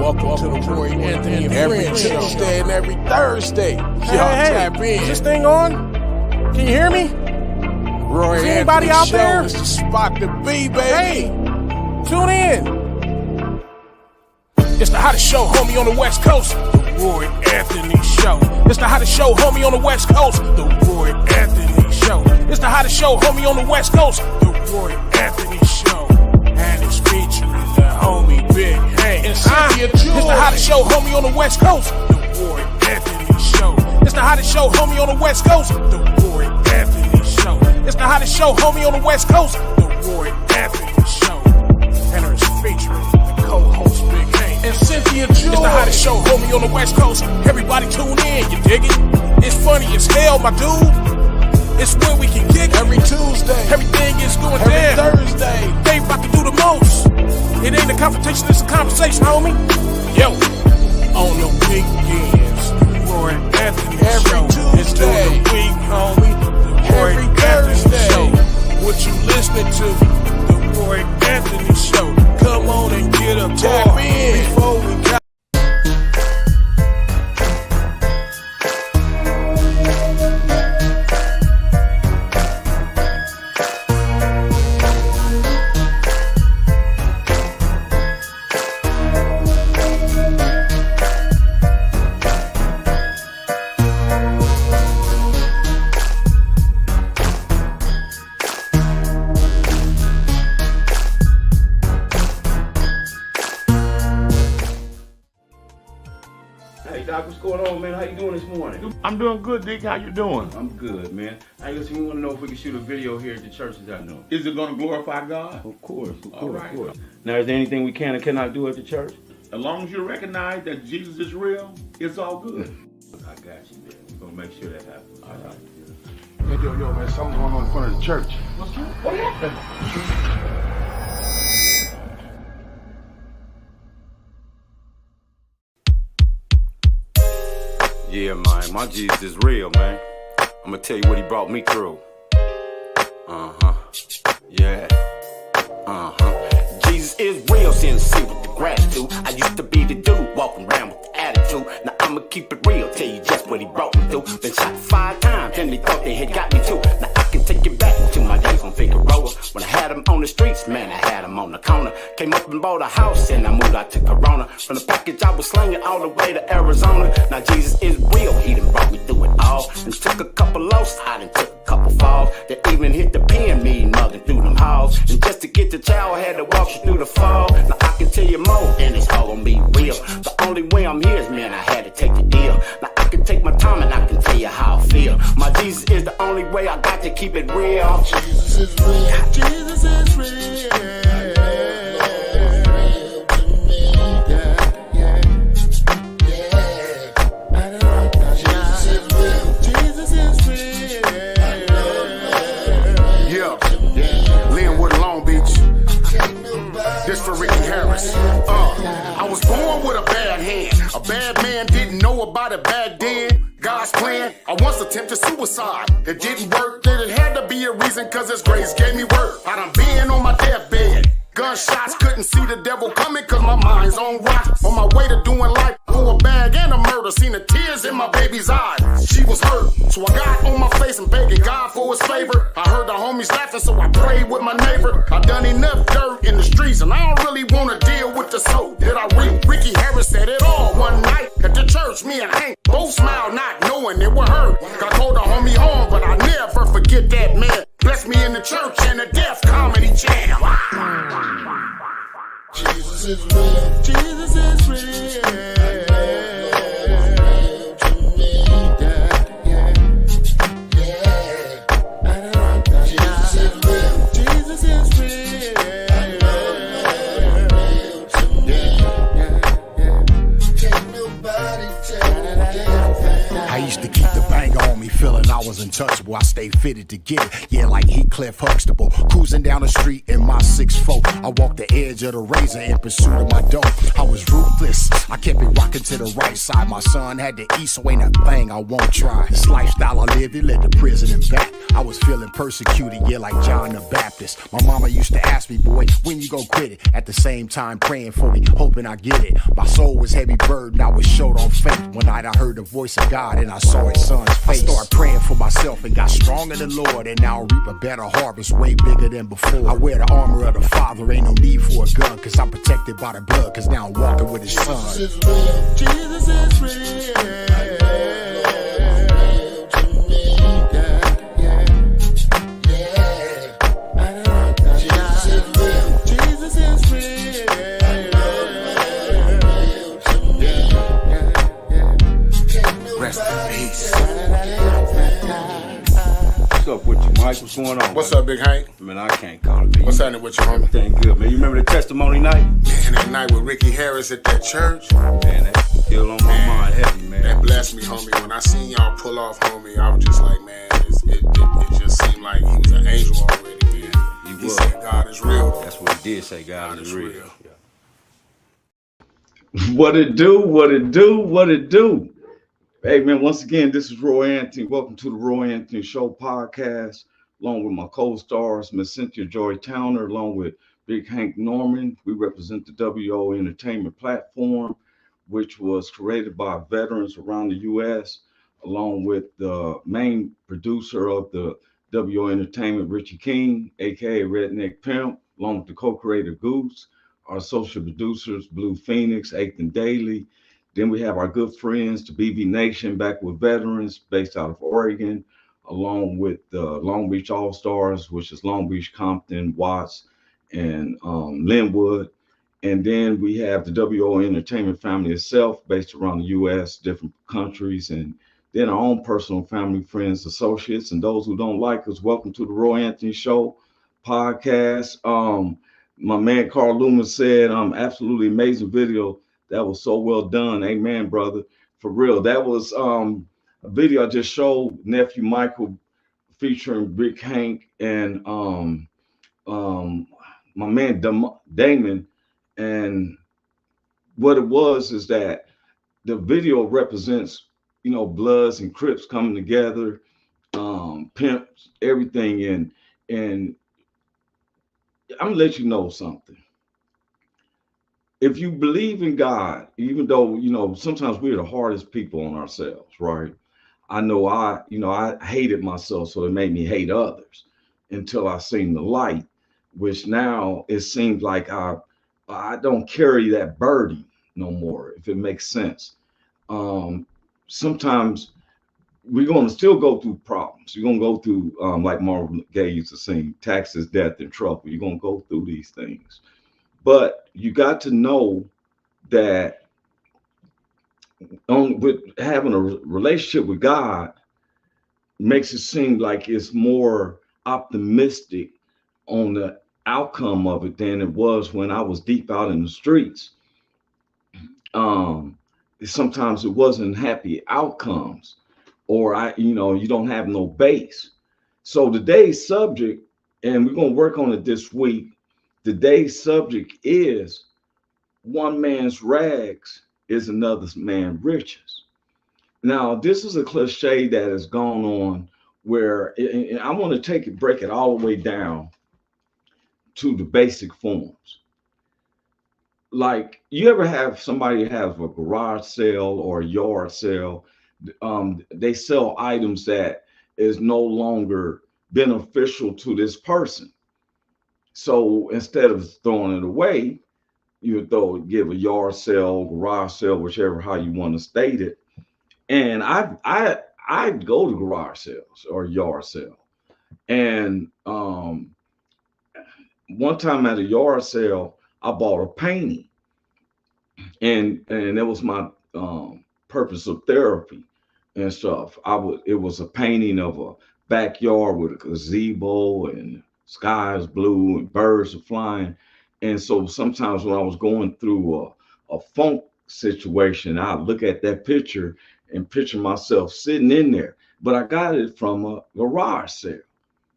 Welcome to the Roy Anthony and every Tuesday and every Thursday. Y'all tap in. Is this thing on? Can you hear me? Roy Is Anthony anybody out Show there? is the spot to be, baby. Hey, tune in. It's the hottest show, homie, on the West Coast. The Roy Anthony Show. It's the hottest show, homie, on the West Coast. The Roy Anthony Show. It's the hottest show, homie, on the West Coast. The Roy Anthony Show. And it's featuring the homie Big Hank and Cynthia. It's the hottest show, homie, on the West Coast. The Roy Anthony Show. It's the hottest show, homie, on the West Coast. The Roy Anthony Show. It's the hottest show, homie, on the West Coast. The Roy Anthony Show. And it's featuring the co-host Big Hank and Cynthia. It's the hottest show, homie, on the West Coast. Everybody tune in, you dig it? It's funny as hell, my dude. It's when we can kick every Tuesday. Everything is going every down. Thursday. They about to do the most. It ain't a confrontation, it's a conversation, homie. Yo, on the weekends, Roy Anthony every Show. Tuesday. It's during the week, homie. The Roy Every Anthony Thursday. Show. What you listening to? The Roy Anthony Show. Come on and get up, Tap in before we got. Hey Doc, what's going on, man? How you doing this morning? I'm doing good, Dick. How you doing? I'm good, man. Hey, listen, we want to know if we can shoot a video here at the churches I know. Is it going to glorify God? Of course, All right. of course. Now, is there anything we can or cannot do at the church? As long as you recognize that Jesus is real, it's all good. I got you, man. We're going to make sure that happens. All right. Yo, man, something's going on in front of the church. What's that? What happened? Yeah, man, my Jesus is real, man. I'm gonna tell you what he brought me through. Yeah. Jesus is real, sincere with the gratitude. I used to be the dude walking around with the attitude. Now I'ma keep it real, tell you just what he brought me through. Been shot 5 times and they thought they had got me too. Now I can take you back to my days on Figueroa. When I had them on the streets, man, I had them on the corner. Came up and bought a house and I moved out to Corona. From the package I was slinging all the way to Arizona. Now Jesus is real, he done brought me through it all. And took a couple lows, I done took a couple falls. That even hit the pen, me mugging through them halls. And just to get the child, I had to walk you through the fall. Now I can tell you more, and it's all gonna be real. The only way I'm here is, man, I had to take the deal. Now I can take my time and I can tell you how I feel. My Jesus is the only way, I got to keep it real. Jesus is real. Jesus is real. I was born with a bad hand. A bad man didn't know about it back then. God's plan, I once attempted suicide. It didn't work, then it had to be a reason, cause his grace gave me work. I done been on my deathbed. Gunshots, couldn't see the devil coming cause my mind's on rock. On my way to doing life, for a bag and a murder. Seen the tears in my baby's eyes. She was hurt, so I got on my face and begging God for his favor. I heard the homies laughing, so I prayed with my neighbor. I done enough dirt in the streets and I don't really wanna deal with the soap that I reap. Ricky Harris said it all one night at the church. Me and Hank both smiled, not knowing it would hurt. I called the homie home, but I never forget that man. Blessed me in the church and the Deaf Comedy Jam. Jesus is real. Jesus is real. I used to keep the banger on me, feeling I was untouchable. I stay fitted to get it. Yeah, like Heathcliff Huxtable. Cruising down the street in my 6'4". I walked the edge of the razor in pursuit of my dough. I was ruthless. I kept it rocking to the right side. My son had to eat, so ain't a thing I won't try. This lifestyle I lived, it led to prison and back. I was feeling persecuted, yeah, like John the Baptist. My mama used to ask me, boy, when you gon' quit it? At the same time praying for me, hoping I get it. My soul was heavy burden, I was short on faith. One night I heard the voice of God and I saw his son's face. I started praying for myself and got strong in the Lord, and now I reap a better harvest, way bigger than before. I wear the armor of the Father, ain't no need for a gun, cause I'm protected by the blood, cause now I'm walking with his son. Jesus is real. Jesus is real. What's up with you, Mike? What's going on? What's up, Big Hank? Man, I can't call it, man. What's happening with you, homie? Everything good, man. You remember the testimony night? Man, that night with Ricky Harris at that church. Man, that still on my mind heavy, man. That blessed me, homie. When I seen y'all pull off, homie, I was just like, man, it just seemed like he was an angel already, man. He was. said God is real. That's what he did say, God is real. Yeah. What it do, what it do, what it do. Hey, man, once again, this is Roy Anthony. Welcome to the Roy Anthony Show podcast, along with my co-stars, Miss Cynthia Joy Towner, along with Big Hank Norman. We represent the WO Entertainment platform, which was created by veterans around the U.S., along with the main producer of the WO Entertainment, Richie King, a.k.a. Redneck Pimp, along with the co-creator Goose, our social producers, Blue Phoenix, Ethan Daly. Then we have our good friends, the BB Nation, back with veterans based out of Oregon, along with the Long Beach All-Stars, which is Long Beach, Compton, Watts, and Linwood. And then we have the WO Entertainment family itself, based around the U.S., different countries, and then our own personal family, friends, associates, and those who don't like us. Welcome to the Roy Anthony Show podcast. My man Carl Loomis said, absolutely amazing video. That was so well done. Amen, brother. For real. That was a video I just showed nephew Michael featuring Big Hank and my man Damon. And what it was is that the video represents, Bloods and Crips coming together, pimps, everything. And I'm gonna let you know something. If you believe in God, even though, sometimes we're the hardest people on ourselves, right? I know I hated myself, so it made me hate others until I seen the light, which now it seems like I don't carry that burden no more, if it makes sense. Sometimes we're going to still go through problems. You're going to go through, like Marvin Gaye used to sing, taxes, death, and trouble. You're going to go through these things. But you got to know that with having a relationship with God makes it seem like it's more optimistic on the outcome of it than it was when I was deep out in the streets. Sometimes it wasn't happy outcomes, or you don't have no base. So today's subject, and we're going to work on it this week. Today's subject is one man's rags is another man's riches. Now, this is a cliche that has gone on where I want to break it all the way down to the basic forms. Like, you ever have somebody have a garage sale or a yard sale? They sell items that is no longer beneficial to this person. So instead of throwing it away, you give a yard sale, garage sale, whichever how you want to state it. And I go to garage sales or yard sale. And one time at a yard sale, I bought a painting, and that was my purpose of therapy and stuff. It was a painting of a backyard with a gazebo and sky is blue and birds are flying. And so sometimes when I was going through a funk situation, I look at that picture and picture myself sitting in there. But I got it from a garage sale.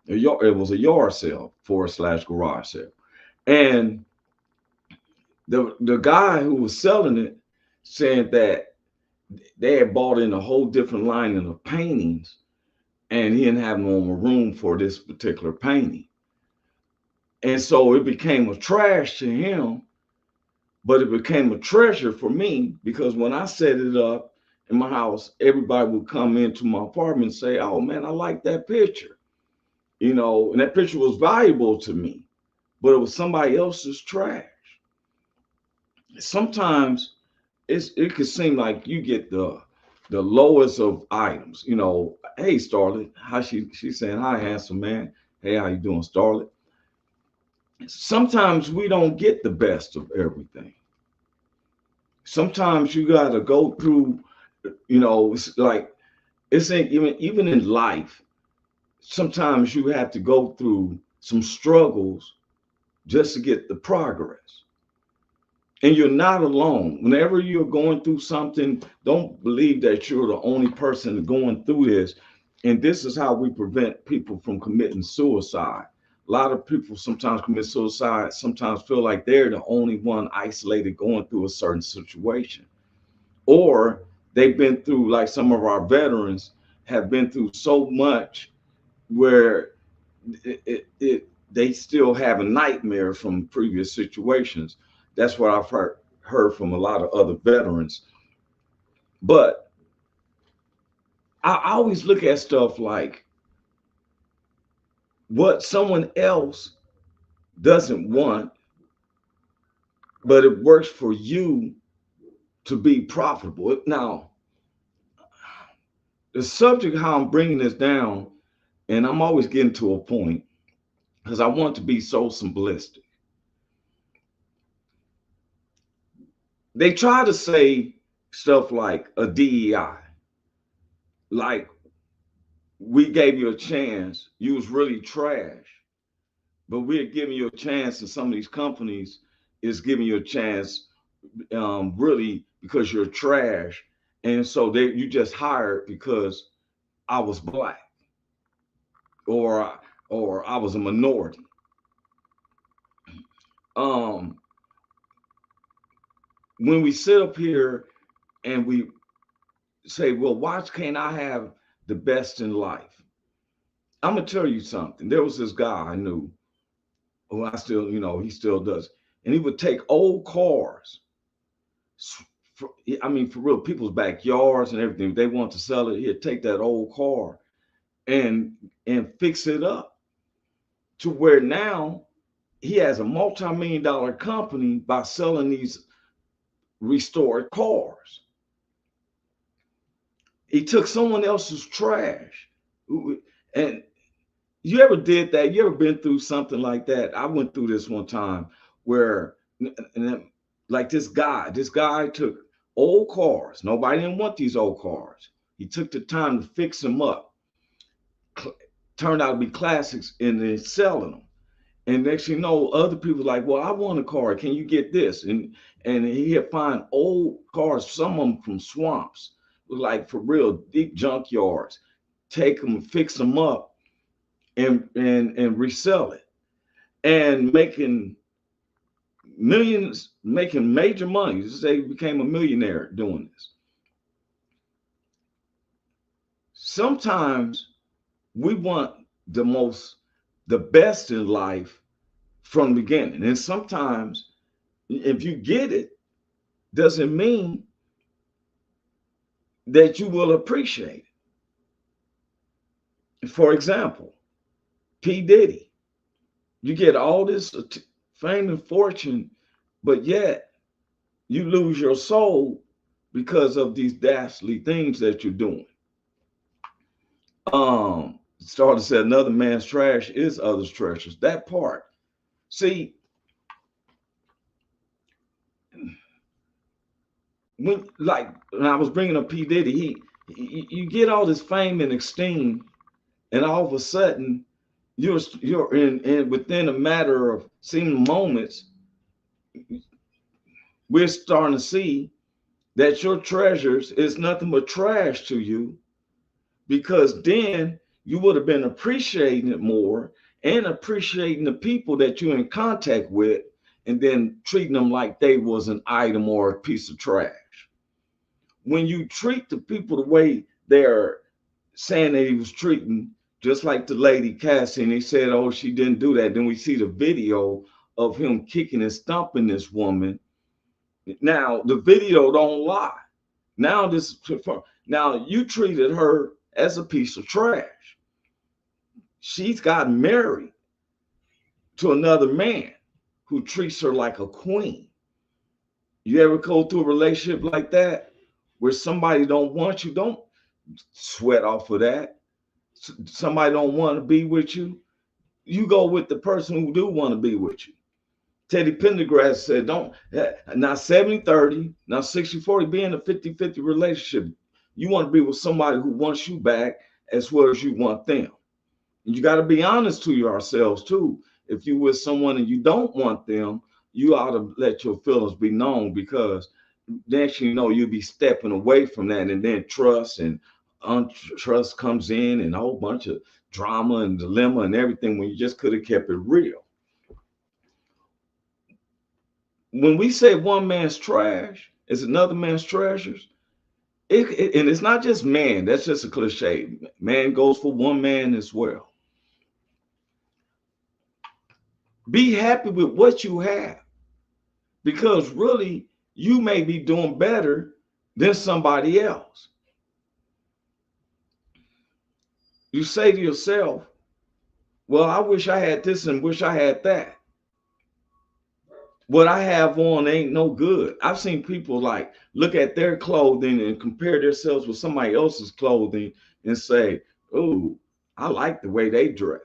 It was a yard sale / garage sale. And the guy who was selling it said that they had bought in a whole different line of paintings, and he didn't have no more room for this particular painting. And so it became a trash to him, but it became a treasure for me, because when I set it up in my house, everybody would come into my apartment and say, "Oh man, I like that picture." And that picture was valuable to me, but it was somebody else's trash. Sometimes it could seem like you get the lowest of items. Hey Starlet, how she's saying, "Hi handsome man, hey, how you doing, Starlet?" Sometimes we don't get the best of everything. Sometimes you got to go through, it's like, it's even in life. Sometimes you have to go through some struggles just to get the progress. And you're not alone. Whenever you're going through something, don't believe that you're the only person going through this. And this is how we prevent people from committing suicide. A lot of people sometimes commit suicide, sometimes feel like they're the only one isolated going through a certain situation. Or they've been through, like some of our veterans have been through so much where they still have a nightmare from previous situations. That's what I've heard from a lot of other veterans. But I always look at stuff like what someone else doesn't want, but it works for you to be profitable. Now, the subject, how I'm bringing this down, and I'm always getting to a point because I want to be so simplistic. They try to say stuff like a DEI, like we gave you a chance, you was really trash, but we're giving you a chance, and some of these companies is giving you a chance really because you're trash, and so you just hired because I was black or I was a minority. When we sit up here and we say, well, why can't I have the best in life? I'm gonna tell you something. There was this guy I knew who I still, he still does, and he would take old cars. For real, people's backyards and everything. If they want to sell it, he'd take that old car and fix it up to where now he has a multi-million-dollar company by selling these restored cars. He took someone else's trash. And you ever did that? You ever been through something like that? I went through this one time where, like this guy took old cars. Nobody didn't want these old cars. He took the time to fix them up. Turned out to be classics, and then selling them. And next you know, other people like, well, I want a car. Can you get this? And he'd find old cars, some of them from swamps, like for real deep junkyards, take them, fix them up, and resell it, and making millions, making major money. Just say he became a millionaire doing this. Sometimes we want the best in life from the beginning. And sometimes if you get it, doesn't mean that you will appreciate it. For example, P. Diddy, you get all this fame and fortune, but yet you lose your soul because of these dastardly things that you're doing. Started to say another man's trash is others' treasures. That part. See, when I was bringing up P. Diddy, you get all this fame and esteem, and all of a sudden you're in within a matter of seeming moments, we're starting to see that your treasures is nothing but trash to you, because then you would have been appreciating it more and appreciating the people that you're in contact with, and then treating them like they was an item or a piece of trash. When you treat the people the way they're saying that he was treating, just like the lady Cassie, and he said, oh, she didn't do that. Then we see the video of him kicking and stomping this woman. Now, the video don't lie. Now, you treated her as a piece of trash. She's gotten married to another man who treats her like a queen. You ever go through a relationship like that where somebody don't want you? Don't sweat off of that. Somebody don't want to be with you. You go with the person who do want to be with you. Teddy Pendergrass said, don't, not 70-30, not 60-40, be in a 50-50 relationship. You want to be with somebody who wants you back as well as you want them. And you got to be honest to yourselves too. If you with someone and you don't want them, you ought to let your feelings be known, because next you know, you'll be stepping away from that, and then trust and untrust comes in, and a whole bunch of drama and dilemma and everything, when you just could have kept it real. When we say one man's trash is another man's treasures, and it's not just man, that's just a cliche. Man goes for one man as well. Be happy with what you have, because really you may be doing better than somebody else. You say to yourself, well, I wish I had this and wish I had that. What I have on ain't no good. I've seen people like look at their clothing and compare themselves with somebody else's clothing and say, oh, I like the way they dress.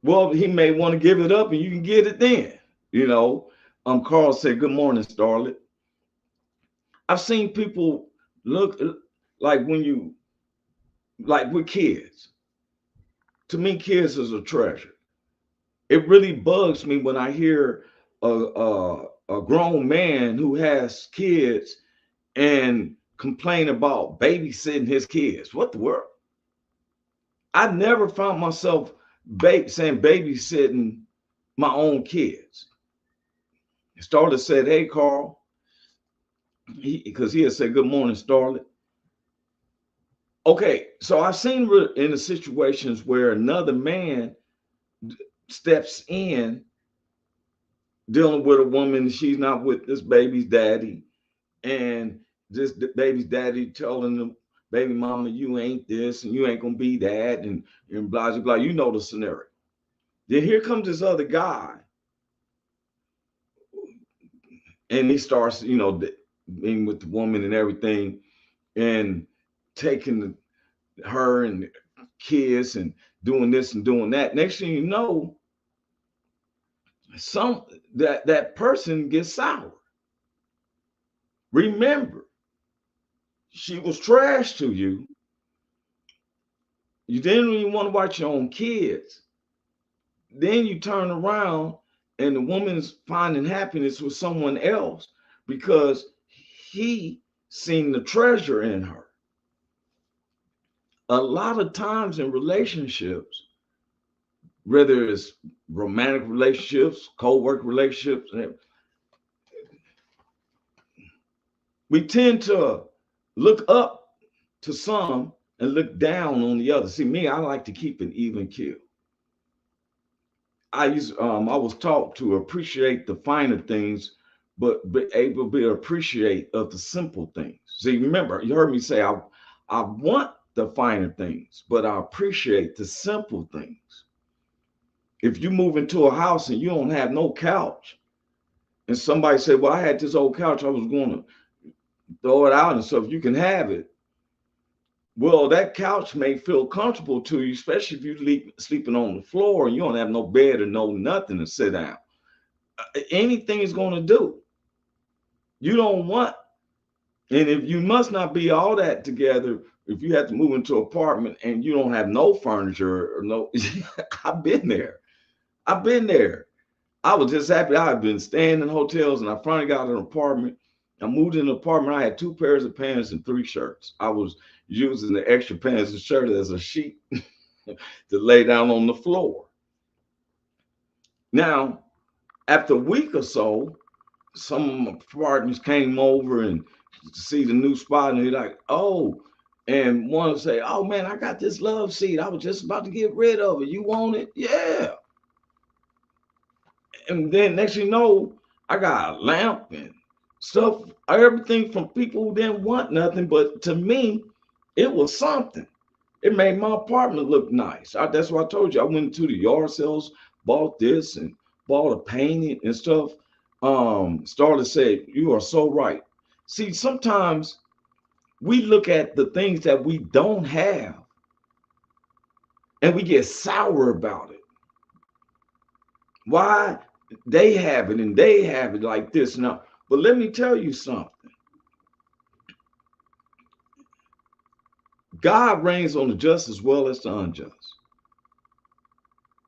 Well, he may want to give it up, and you can get it then. You know, Carl said, good morning, Starlet. I've seen people look like like with kids. To me, kids is a treasure. It really bugs me when I hear a grown man who has kids and complain about babysitting his kids. What the world? I never found myself saying babysitting my own kids. Starlet said, hey, Carl, because he had said, good morning, Starlet. Okay, so I've seen in the situations where another man steps in dealing with a woman, she's not with this baby's daddy, and this baby's daddy telling them, baby mama, you ain't this and you ain't gonna be that, and blah, blah, blah. You know the scenario. Then here comes this other guy, and he starts, you know, being with the woman and everything, and taking her and kids and doing this and doing that. Next thing you know, that person gets sour. Remember, she was trash to you. You didn't even want to watch your own kids. Then you turn around and the woman's finding happiness with someone else because he seen the treasure in her. A lot of times in relationships, whether it's romantic relationships, co-work relationships, we tend to look up to some and look down on the other. See, me, I like to keep an even keel. I was taught to appreciate the finer things, but be able to be appreciate of the simple things. See, remember, you heard me say, I want the finer things, but I appreciate the simple things. If you move into a house and you don't have no couch, and somebody said, well, I had this old couch, I was going to throw it out and stuff, you can have it. Well, that couch may feel comfortable to you, especially if you're sleeping on the floor and you don't have no bed or no nothing to sit down. Anything is going to do. You don't want, and if you must not be all that together, if you have to move into an apartment and you don't have no furniture or no, I've been there. I was just happy. I had been staying in hotels and I finally got an apartment. I moved in the apartment. I had 2 pairs of pants and 3 shirts. I was using the extra pants and shirt as a sheet to lay down on the floor. Now, after a week or so, some of my partners came over and see the new spot, and they're like, "Oh," and one to say, "Oh man, I got this love seat. I was just about to get rid of it. You want it?" Yeah. And then next you know, I got a lamp and stuff, everything from people who didn't want nothing, but to me, it was something. It made my apartment look nice. That's why I told you I went to the yard sales, bought this and bought a painting and stuff. Started to say, you are so right. See, sometimes we look at the things that we don't have and we get sour about it. Why they have it and they have it like this now? But let me tell you something. God reigns on the just as well as the unjust.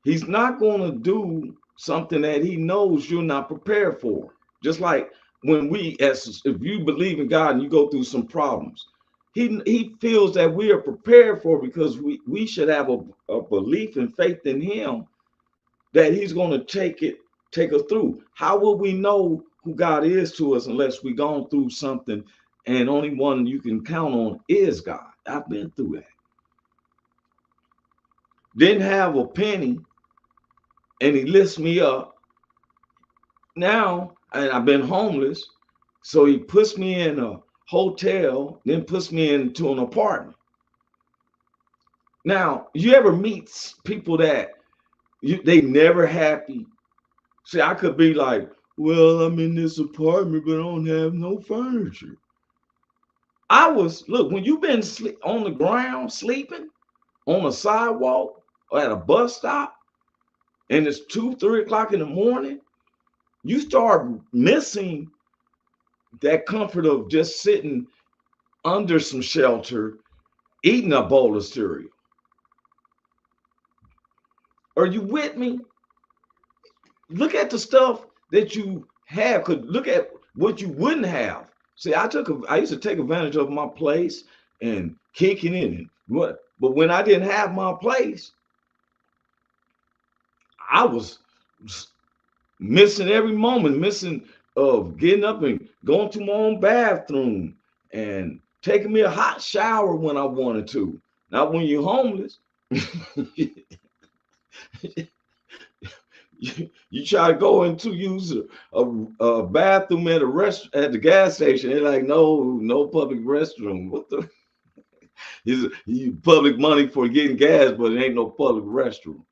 He's not going to do something that he knows you're not prepared for. Just like when if you believe in God and you go through some problems, he feels that we are prepared for because we should have a belief and faith in him that he's going to take us through. How will we know who God is to us unless we've gone through something, and only one you can count on is God? I've been through that. Didn't have a penny, and he lifts me up. Now, and I've been homeless, so he puts me in a hotel, then puts me into an apartment. Now, you ever meet people that they never happy? See, I could be like, well, I'm in this apartment, but I don't have no furniture. Look, when you've been on the ground sleeping on a sidewalk or at a bus stop, and it's 2, 3 o'clock in the morning, you start missing that comfort of just sitting under some shelter, eating a bowl of cereal. Are you with me? Look at the stuff that you have. Could look at what you wouldn't have. See, I used to take advantage of my place and kicking in. But when I didn't have my place, I was missing every moment, missing of getting up and going to my own bathroom and taking me a hot shower when I wanted to. Not when you're homeless. You try to go into use a bathroom at the gas station. They're like, no public restroom. What the? You public money for getting gas, but it ain't no public restroom.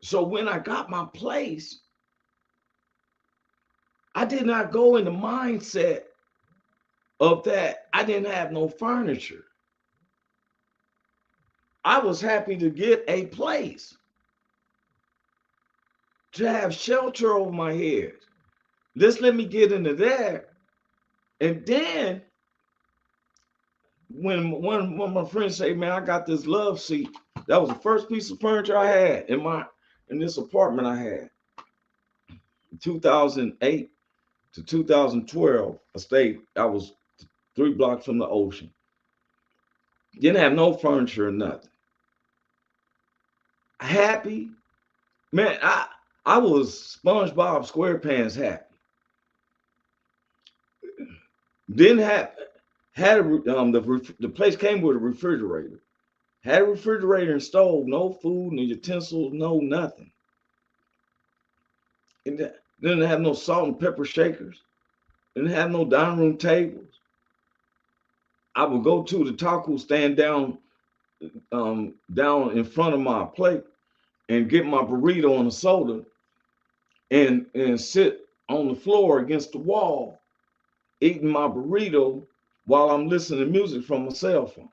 So when I got my place, I did not go in the mindset of that I didn't have no furniture. I was happy to get a place, to have shelter over my head. Just let me get into that. And then when one of my friends say, man, I got this love seat. That was the first piece of furniture I had in this apartment I had. In 2008 to 2012, I was 3 blocks from the ocean. Didn't have no furniture or nothing. Happy. Man, I was SpongeBob SquarePants happy. Didn't have the place came with a refrigerator. Had a refrigerator and stove, no food, no utensils, no nothing. And didn't have no salt and pepper shakers. Didn't have no dining room tables. I would go to the taco stand down in front of my plate and get my burrito and a soda and sit on the floor against the wall eating my burrito while I'm listening to music from my cell phone.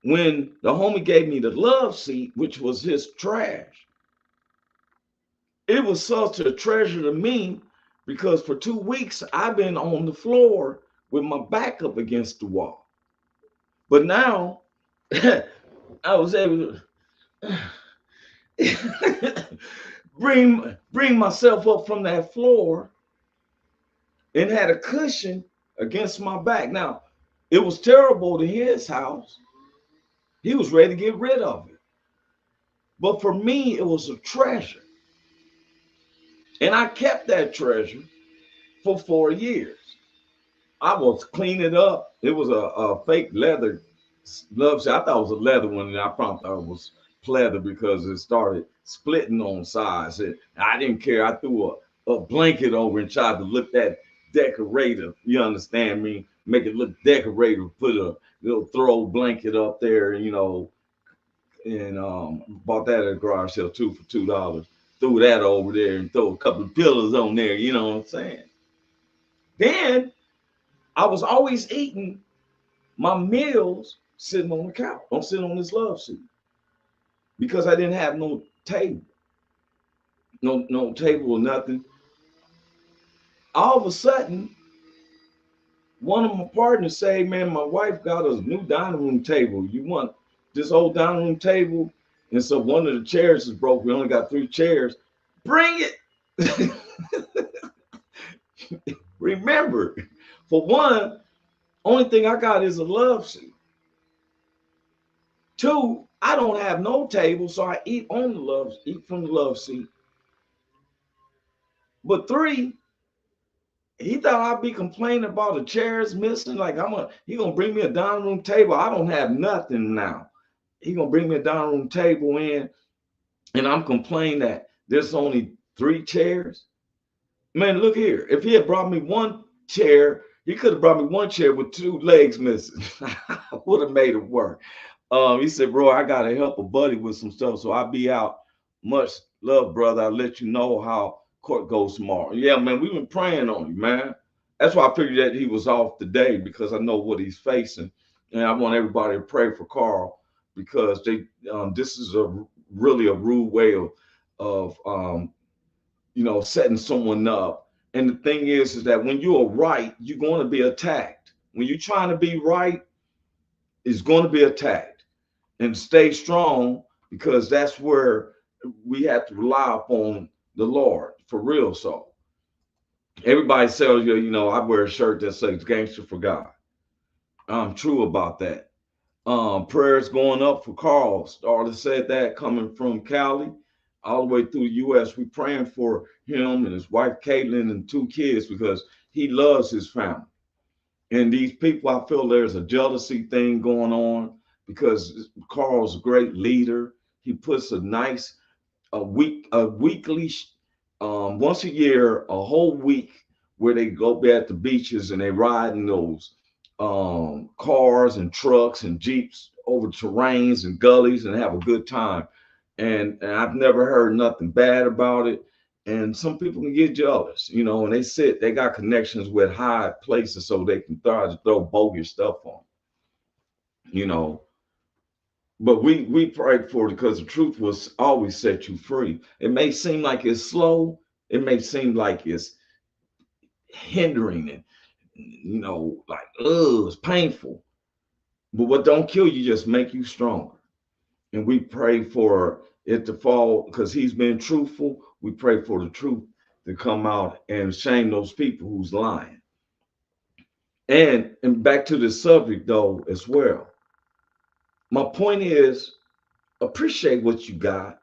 When the homie gave me the love seat, which was his trash, it was such a treasure to me because for 2 weeks I've been on the floor with my back up against the wall. But now I was able to bring myself up from that floor and had a cushion against my back. Now, it was terrible to his house. He was ready to get rid of it. But for me, it was a treasure. And I kept that treasure for 4 years. I was cleaning it up. It was a fake leather glove. I thought it was a leather one, and I found out it was pleather because it started splitting on sides. And I didn't care. I threw a blanket over and tried to look that decorative. You understand me? Make it look decorative. Put a little throw blanket up there, and bought that at a garage sale too for $2. Threw that over there and throw a couple of pillows on there. You know what I'm saying? Then I was always eating my meals sitting on the couch. I'm sitting on this love seat because I didn't have no table, no table or nothing. All of a sudden, one of my partners say, "Man, my wife got us a new dining room table. You want this old dining room table?" And so one of the chairs is broke. We only got 3 chairs. Bring it. Remember, for one, only thing I got is a love seat. 2, I don't have no table, so I eat from the love seat. But 3, he thought I'd be complaining about the chairs missing. Like he gonna bring me a dining room table. I don't have nothing now. He gonna bring me a dining room table in, and I'm complaining that there's only 3 chairs. Man, look here. If he had brought me one chair, he could have brought me one chair with 2 legs missing. I would have made it work. He said, "Bro, I gotta help a buddy with some stuff, so I'll be out. Much love, brother. I'll let you know how court goes tomorrow." Yeah, man, we've been praying on him, man. That's why I figured that he was off today, because I know what he's facing, and I want everybody to pray for Carl, because this is really a rude way of setting someone up. And the thing is that when you are right, you're going to be attacked. When you're trying to be right, it's going to be attacked. And stay strong, because that's where we have to rely upon the Lord for real. So everybody says, I wear a shirt that says "Gangster for God." I'm true about that. Prayers going up for Carl. Started said that, coming from Cali all the way through the U.S. We praying for him and his wife Caitlin and 2 kids, because he loves his family. And these people, I feel there's a jealousy thing going on, because Carl's a great leader. He puts a weekly, once a year, a whole week, where they go at the beaches and they ride in those cars and trucks and Jeeps over terrains and gullies and have a good time. And I've never heard nothing bad about it. And some people can get jealous, and they got connections with high places, so they can throw bogus stuff on, But we prayed for it, because the truth will always set you free. It may seem like it's slow. It may seem like it's hindering and, it's painful. But what don't kill you just make you stronger. And we pray for it to fall, because he's been truthful. We pray for the truth to come out and shame those people who's lying. And back to the subject, though, as well. My point is, appreciate what you got.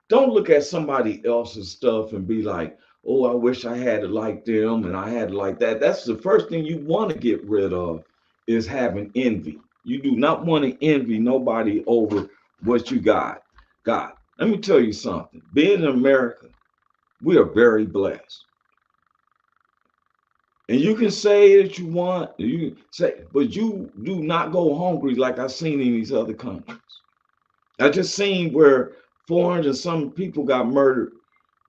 Don't look at somebody else's stuff and be like, "Oh, I wish I had it like them and I had it like that." That's the first thing you want to get rid of, is having envy. You do not want to envy nobody over what you got. Let me tell you something. Being in America, we are very blessed. And you can say that you want, but you do not go hungry like I've seen in these other countries. I just seen where 400 some people got murdered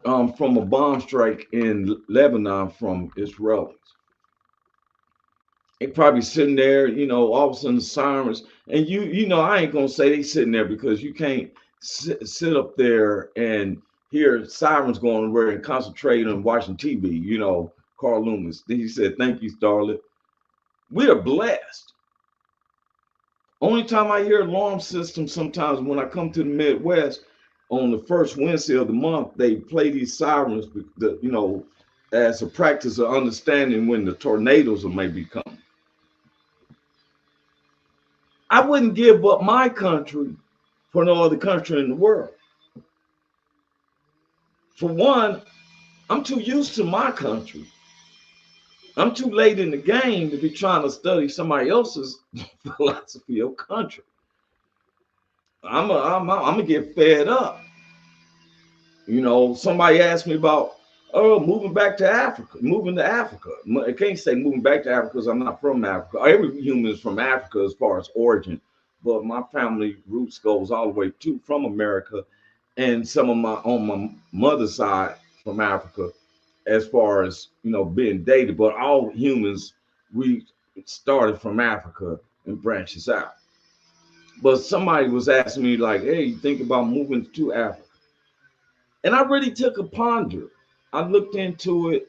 from a bomb strike in Lebanon from Israelis. They probably sitting there, all of a sudden the sirens, and I ain't gonna say they sitting there, because you can't sit up there and hear sirens going over and concentrate on watching TV. Carl Loomis, he said, "Thank you, Starlet." We are blessed. Only time I hear alarm systems sometimes when I come to the Midwest, on the first Wednesday of the month, they play these sirens, as a practice of understanding when the tornadoes may be coming. I wouldn't give up my country for no other country in the world. For one, I'm too used to my country. I'm too late in the game to be trying to study somebody else's philosophy of country. I'm gonna get fed up. Somebody asked me about moving back to Africa, moving to Africa. I can't say moving back to Africa because I'm not from Africa. Every human is from Africa as far as origin, but my family roots goes all the way from America, and some of my on my mother's side from Africa, as far as being dated. But all humans, we started from Africa and branches out. But somebody was asking me like, "Hey, you think about moving to Africa?" And I really took a ponder. I looked into it,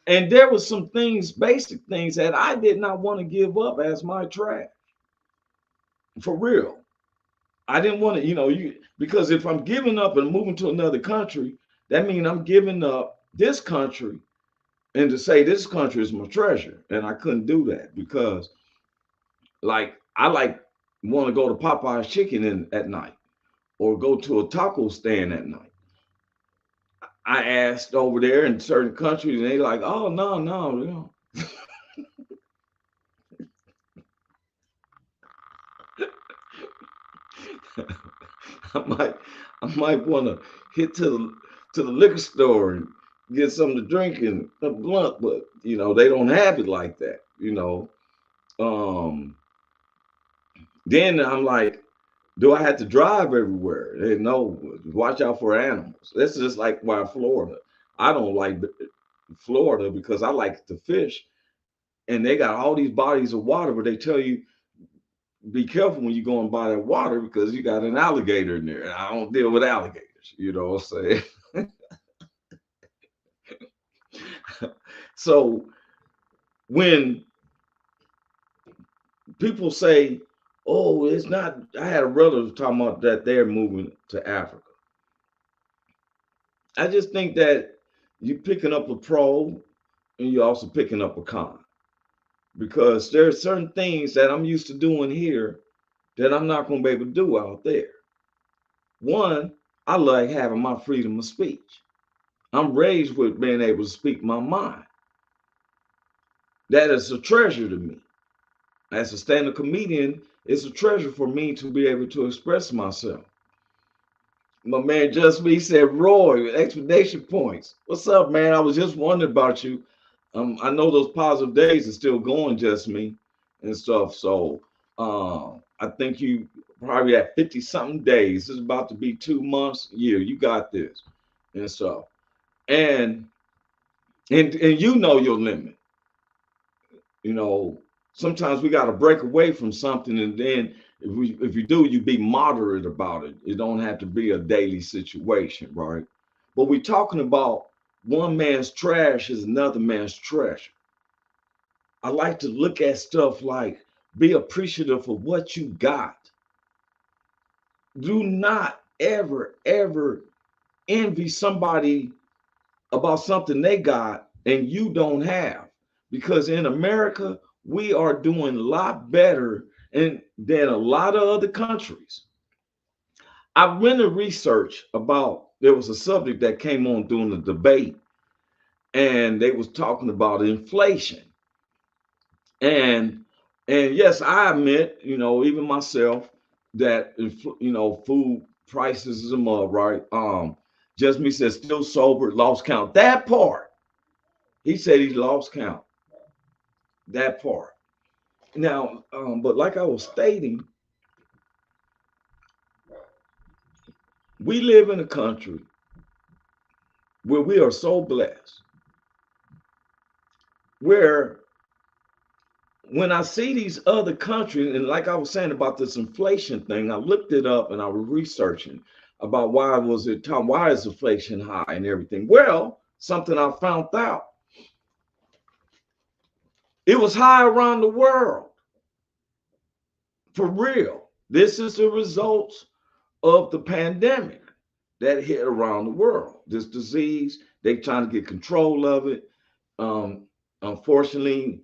and there was some things, basic things that I did not want to give up as my trash. For real. I didn't want to, because if I'm giving up and moving to another country, that means I'm giving up this country, and to say this country is my treasure. And I couldn't do that because I want to go to Popeye's Chicken at night or go to a taco stand at night. I asked over there in certain countries, and they like, oh no. I might want to hit to the liquor store and get something to drink and a blunt, but they don't have it like that. Then I'm like, do I have to drive everywhere? They know, watch out for animals. That's just like why Florida. I don't like Florida because I like to fish, and they got all these bodies of water, but they tell you be careful when you go and buy that water because you got an alligator in there. I don't deal with alligators, you know what I'm saying? So when people say, oh, it's not, I had a relative talking about that they're moving to Africa. I just think that you're picking up a pro and you're also picking up a con, because there are certain things that I'm used to doing here that I'm not going to be able to do out there. One, I like having my freedom of speech. I'm raised with being able to speak my mind. That is a treasure to me. As a stand-up comedian, it's a treasure for me to be able to express myself. My man Just Me said, Roy, explanation points. What's up, man? I was just wondering about you. I know those positive days are still going, Just Me, and stuff. So I think you probably at 50 something days. This is about to be 2 months. Yeah, you got this and stuff. And you know your limit. Sometimes we got to break away from something, and then if you do, you be moderate about it. It don't have to be a daily situation, right? But we're talking about one man's trash is another man's treasure. I like to look at stuff like be appreciative of what you got. Do not ever, ever envy somebody about something they got and you don't have. Because in America, we are doing a lot better than a lot of other countries. I went to research about, there was a subject that came on during the debate, and they was talking about inflation. And yes, I admit, even myself, that food prices is a mud, right? Just Me says still sober, lost count. That part. He said he lost count. That part. Now, but like I was stating, we live in a country where we are so blessed, where when I see these other countries, and like I was saying about this inflation thing, I looked it up and I was researching about why is inflation high and everything. Well, something I found out. It was high around the world. For real. This is the results of the pandemic that hit around the world. This disease, they trying to get control of it. Unfortunately,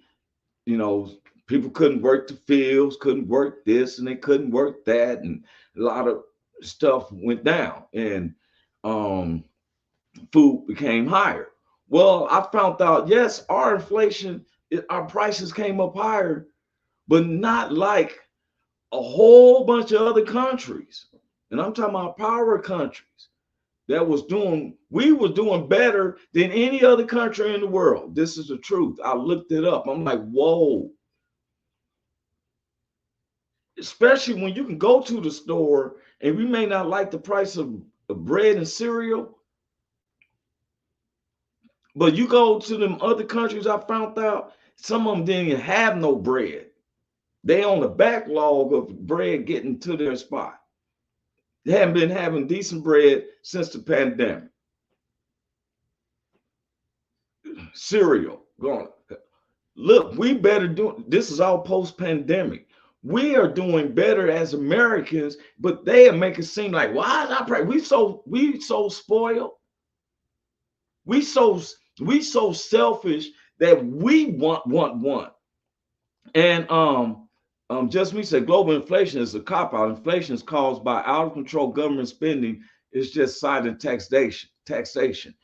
people couldn't work the fields, couldn't work this, and they couldn't work that, and a lot of stuff went down, and food became higher. Well, I found out, yes, our inflation, our prices came up higher, but not like a whole bunch of other countries. And I'm talking about power countries that we were doing better than any other country in the world. This is the truth. I looked it up. I'm like, whoa. Especially when you can go to the store and we may not like the price of bread and cereal, but you go to them other countries, I found out some of them didn't even have no bread. They on the backlog of bread getting to their spot. They haven't been having decent bread since the pandemic. Cereal, going. Look, we better do, this is all post-pandemic. We are doing better as Americans, but they make it seem like, why is our we so spoiled. We so selfish that we want. And just me said global inflation is a cop-out. Inflation is caused by out of control government spending. It's just silent taxation.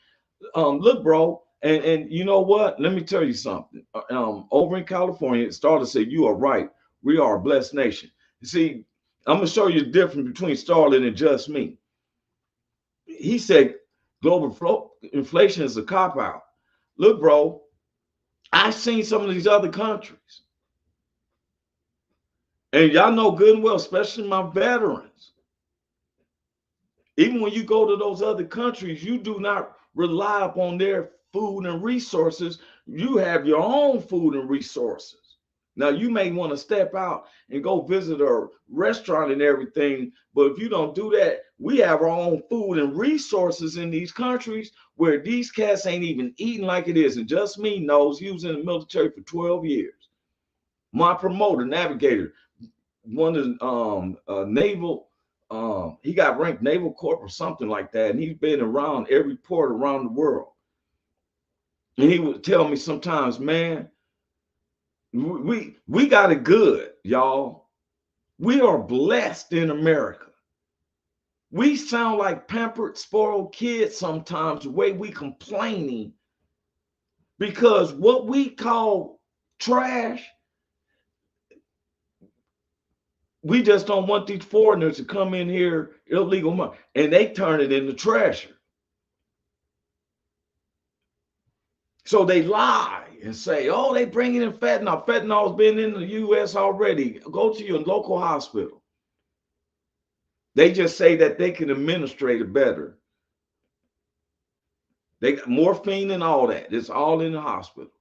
Look, bro, and you know what? Let me tell you something. Over in California, it started to say, you are right. We are a blessed nation. You see, I'm gonna show you the difference between Starlin and just me. He said global inflation is a cop-out. Look, bro, I've seen some of these other countries. And y'all know good and well, especially my veterans. Even when you go to those other countries, you do not rely upon their food and resources. You have your own food and resources. Now, you may want to step out and go visit a restaurant and everything, but if you don't do that, we have our own food and resources in these countries where these cats ain't even eating like it is. And just me knows, he was in the military for 12 years. My promoter, navigator, one of naval, he got ranked naval corp or something like that, and he's been around every port around the world. And he would tell me sometimes, man, we got it good, y'all. We are blessed in America. We sound like pampered, spoiled kids sometimes, the way we complaining, because what we call trash, we just don't want these foreigners to come in here illegal money, and they turn it into treasure. So they lie and say, oh, they bringing in fentanyl. Fentanyl's been in the U.S. already. Go to your local hospital. They just say that they can administrate it better. They got morphine and all that. It's all in the hospital.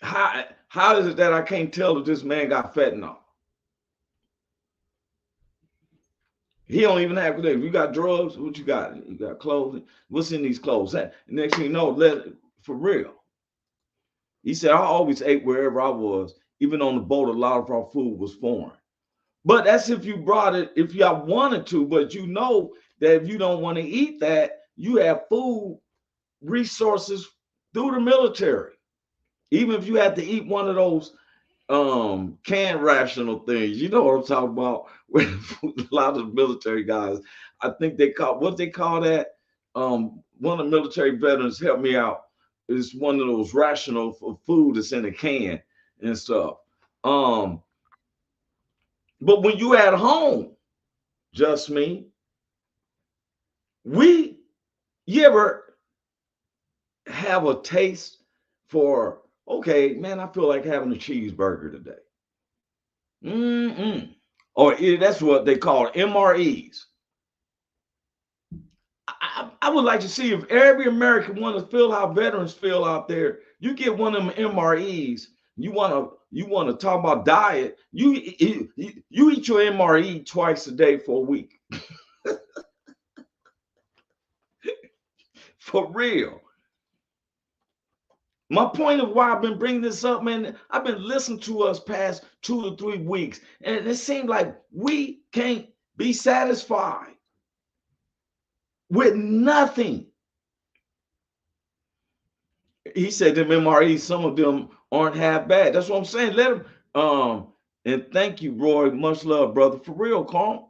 How is it that I can't tell if this man got fentanyl? He don't even have to. You got drugs? What you got? You got clothing? What's in these clothes? And next thing you know, for real. He said, I always ate wherever I was. Even on the boat, a lot of our food was foreign. But that's if you brought it, if y'all wanted to. But you know that if you don't want to eat that, you have food resources through the military. Even if you had to eat one of those canned rational things, you know what I'm talking about. A lot of the military guys, I think they call that. One of the military veterans helped me out. It's one of those rational for food that's in a can and stuff. But when you at home, just me, you ever have a taste for, okay, man, I feel like having a cheeseburger today. Or that's what they call MREs. I would like to see if every American wants to feel how veterans feel out there. You get one of them MREs. You want to talk about diet. You eat your MRE twice a day for a week. For real. My point of why I've been bringing this up, man, I've been listening to us past 2 to 3 weeks, and it seems like we can't be satisfied with nothing. He said them MREs, some of them aren't half bad. That's what I'm saying. Let them. And thank you, Roy. Much love, brother. For real, calm.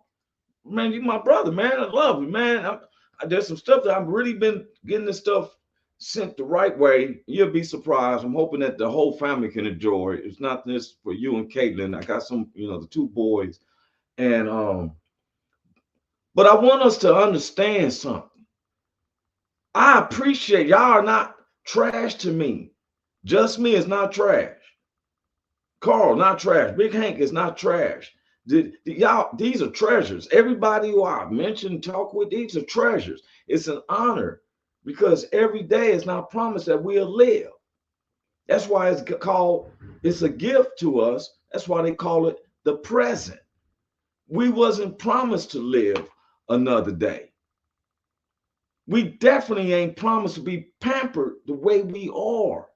Man, you my brother, man. I love you, man. There's some stuff that I've really been getting this stuff sent the right way. You'll be surprised. I'm hoping that the whole family can enjoy it. It's not just for you and Caitlin. I got some, the 2 boys. And but I want us to understand something. I appreciate y'all are not trash to me. Just me is not trash. Carl, not trash. Big Hank is not trash. Y'all, these are treasures. Everybody who I mentioned, talk with, these are treasures. It's an honor because every day is not promised that we'll live. That's why it's a gift to us. That's why they call it the present. We wasn't promised to live another day. We definitely ain't promised to be pampered the way we are.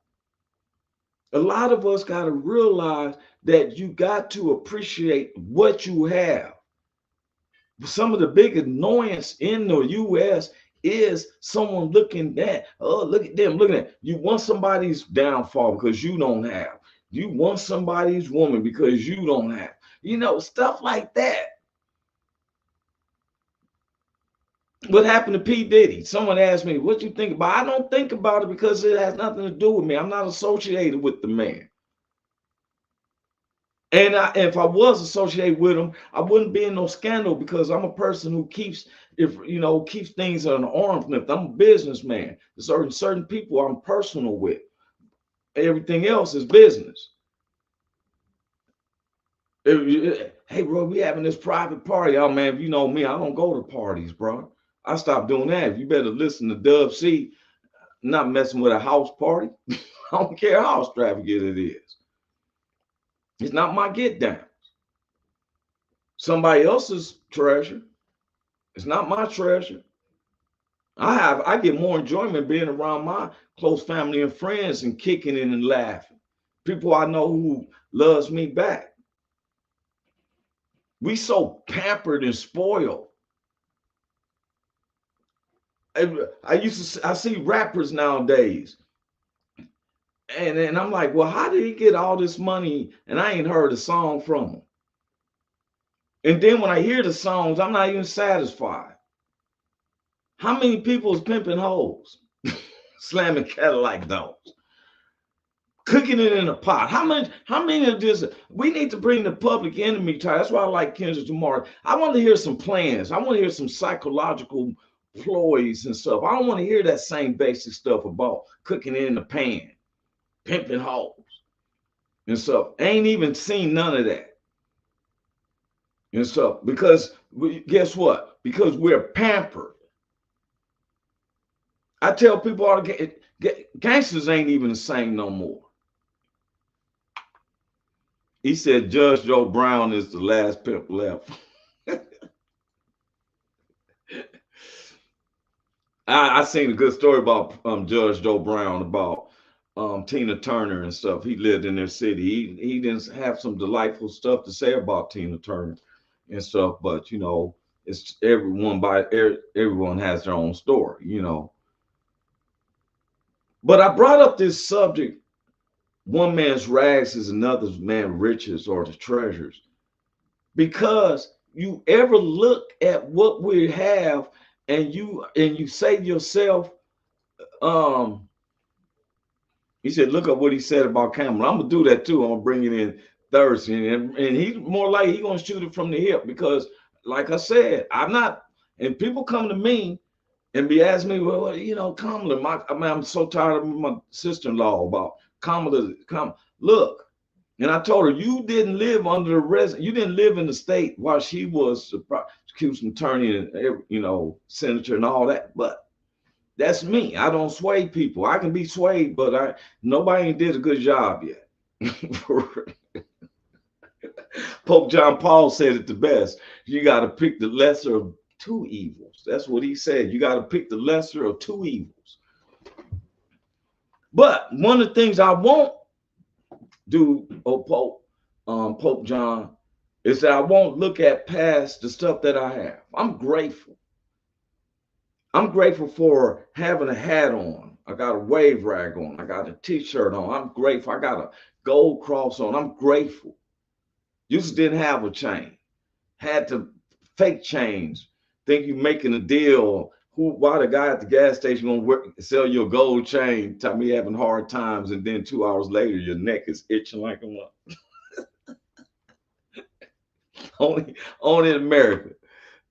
A lot of us got to realize that you got to appreciate what you have. Some of the big annoyance in the U.S. is someone looking at, oh, look at them, looking at you. Want somebody's downfall because you don't have. You want somebody's woman because you don't have. Stuff like that. What happened to P. Diddy? Someone asked me, what you think about it? I don't think about it because it has nothing to do with me. I'm not associated with the man. And if I was associated with him, I wouldn't be in no scandal because I'm a person who keeps things at an arm's length. I'm a businessman. There's certain people I'm personal with. Everything else is business. Hey, bro, we having this private party. Oh, man, if you know me, I don't go to parties, bro. I stopped doing that. You better listen to Dub C. Not messing with a house party. I don't care how extravagant it is. It's not my get down. Somebody else's treasure. It's not my treasure. I get more enjoyment being around my close family and friends and kicking it and laughing. People I know who loves me back. We so pampered and spoiled. I see rappers nowadays. And I'm like, well, how did he get all this money? And I ain't heard a song from him. And then when I hear the songs, I'm not even satisfied. How many people is pimping hoes? Slamming Cadillac doors. Cooking it in a pot. How many of this? We need to bring the public enemy to. That's why I like Kendrick Lamar. I want to hear some plans. I want to hear some psychological ploys and stuff. I don't want to hear that same basic stuff about cooking it in the pan, pimping hoes and stuff. I ain't even seen none of that and stuff because guess what? Because we're pampered. I tell people all the gangsters ain't even the same no more. He said Judge Joe Brown is the last pimp left. I seen a good story about Judge Joe Brown about Tina Turner and stuff. He lived in their city. He didn't have some delightful stuff to say about Tina Turner and stuff, but it's everyone has their own story, But I brought up this subject. One man's rags is another man's riches or the treasures. Because you ever look at what we have and you say to yourself, he said, look up what he said about Campbell. I'm gonna do that too. I'm gonna bring it in Thursday. And he's more likely he's gonna shoot it from the hip because, like I said, I'm not, and people come to me and be asking me, well, Kamala, I'm so tired of my sister-in-law about Kamala. Look, and I told her, you didn't live under the you didn't live in the state while she was the prosecution attorney and, senator and all that. But that's me. I don't sway people. I can be swayed, but nobody did a good job yet. Pope John Paul said it the best. You got to pick the lesser of two evils. That's what he said. You got to pick the lesser of two evils. But one of the things I won't do, Pope John, is that I won't look at past the stuff that I have. I'm grateful. I'm grateful for having a hat on. I got a wave rag on. I got a t-shirt on. I'm grateful. I got a gold cross on. I'm grateful. Used to didn't have a chain. Had to fake chains. Think you making a deal. Why the guy at the gas station gonna sell you a gold chain? Tell me having hard times, and then 2 hours later your neck is itching like a mug. only in America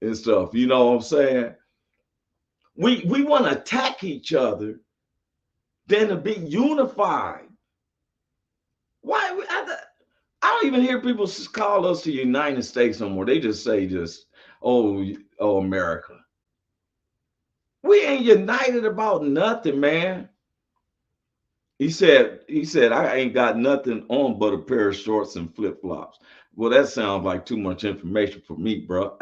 and stuff. You know what I'm saying? We want to attack each other than to be unified. Why? I don't even hear people call us the United States no more. They just say oh America. We ain't united about nothing, man. He said, I ain't got nothing on but a pair of shorts and flip-flops. Well, that sounds like too much information for me, bro.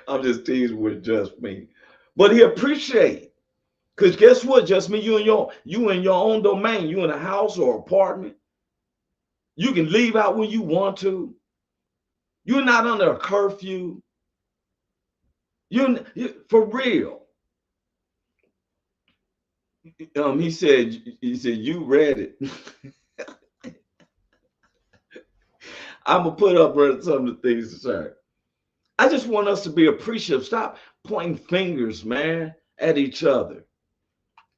I'm just teasing with just me. But he appreciate. Because guess what? Just me, you in your own domain. You in a house or apartment. You can leave out when you want to. You're not under a curfew. You for real. He said you read it. I'm gonna put up some of the things to say. I just want us to be appreciative. Stop pointing fingers, man, at each other.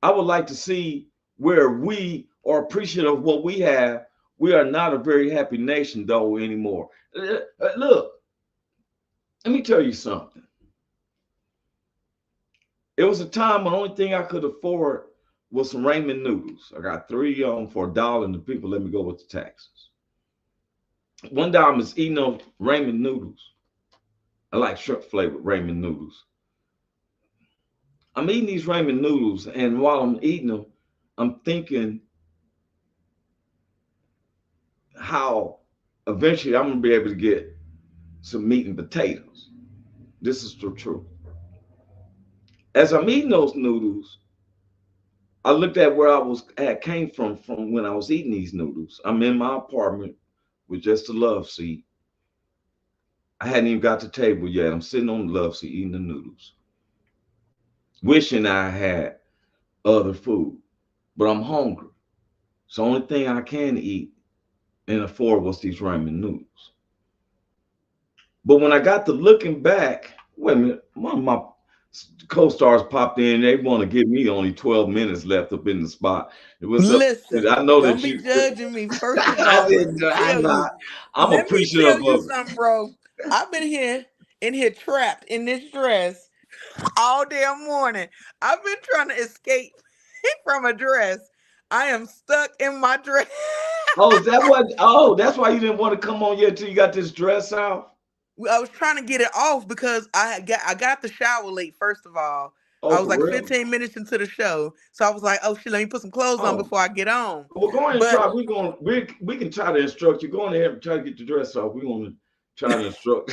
I would like to see where we are appreciative of what we have. We are not a very happy nation, though, anymore. Look, let me tell you something. It was a time when the only thing I could afford was some ramen noodles. I got 3 of them for $1, and the people let me go with the taxes. One day I was eating those ramen noodles. I like shrimp flavored ramen noodles. I'm eating these ramen noodles, and while I'm eating them, I'm thinking how eventually I'm gonna be able to get some meat and potatoes. This is the truth. As I'm eating those noodles, I looked at where I came from when I was eating these noodles. I'm in my apartment with just a love seat. I hadn't even got to the table yet. I'm sitting on the love seat eating the noodles, wishing I had other food, but I'm hungry. So the only thing I can eat and afford was these ramen noodles. But when I got to looking back, wait a minute, one of my co-stars popped in. They want to give me only 12 minutes left up in the spot. It was Listen, I know don't that be you judging me. First of I all, didn't, I'm not. I'm let me tell appreciative you of it. something, bro. I've been in here trapped in this dress all damn morning. I've been trying to escape from a dress. I am stuck in my dress. Oh, is that what? Oh, that's why you didn't want to come on yet till you got this dress out. I was trying to get it off because I got the shower late. First of all, Oh, I was for like real? 15 minutes into the show, so I was like, "Oh shit, let me put some clothes on Oh, before I get on." well, go ahead and But try. We can try to instruct you. Go on ahead and try to get your dress off. We're gonna try to instruct.